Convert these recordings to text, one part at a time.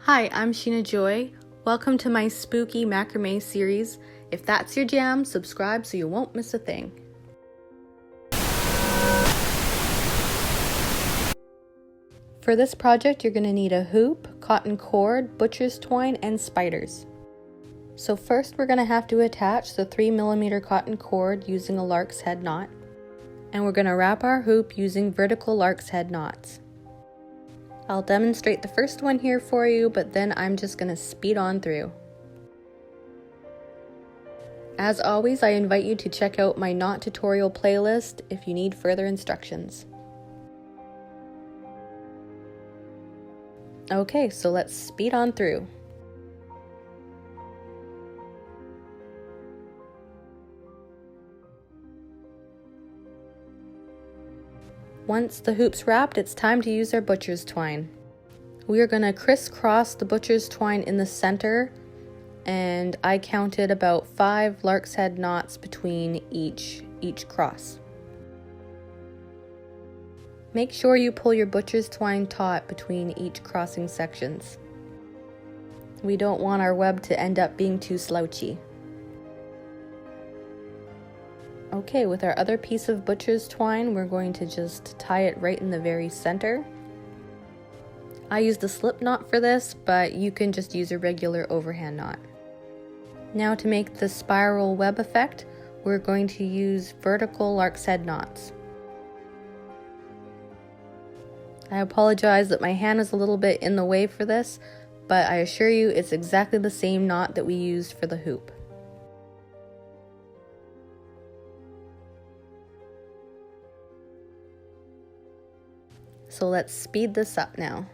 Hi, I'm Sheena Joy. Welcome to my spooky macrame series. If that's your jam, subscribe so you won't miss a thing. For this project, you're going to need a hoop, cotton cord, butcher's twine, and spiders. So first we're going to have to attach the 3mm cotton cord using a lark's head knot. And we're going to wrap our hoop using vertical lark's head knots. I'll demonstrate the first one here for you, but then I'm just going to speed on through. As always, I invite you to check out my knot tutorial playlist if you need further instructions. Okay, so let's speed on through. Once the hoop's wrapped, it's time to use our butcher's twine. We are going to crisscross the butcher's twine in the center, and I counted about 5 lark's head knots between each cross. Make sure you pull your butcher's twine taut between each crossing sections. We don't want our web to end up being too slouchy. Okay, with our other piece of butcher's twine, we're going to just tie it right in the very center. I used a slip knot for this, but you can just use a regular overhand knot. Now to make the spiral web effect, we're going to use vertical lark's head knots. I apologize that my hand is a little bit in the way for this, but I assure you it's exactly the same knot that we used for the hoop. So let's speed this up now.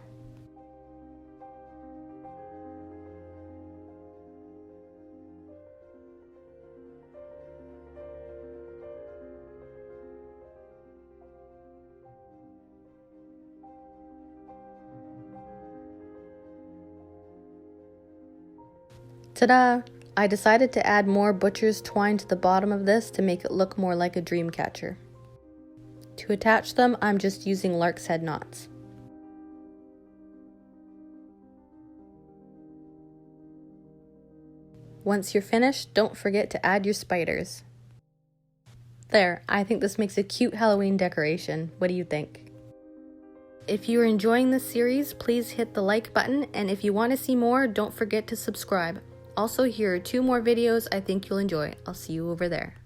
Ta-da! I decided to add more butcher's twine to the bottom of this to make it look more like a dream catcher. To attach them, I'm just using lark's head knots. Once you're finished, don't forget to add your spiders. There, I think this makes a cute Halloween decoration. What do you think? If you are enjoying this series, please hit the like button, and if you want to see more, don't forget to subscribe. Also, here are 2 more videos I think you'll enjoy. I'll see you over there.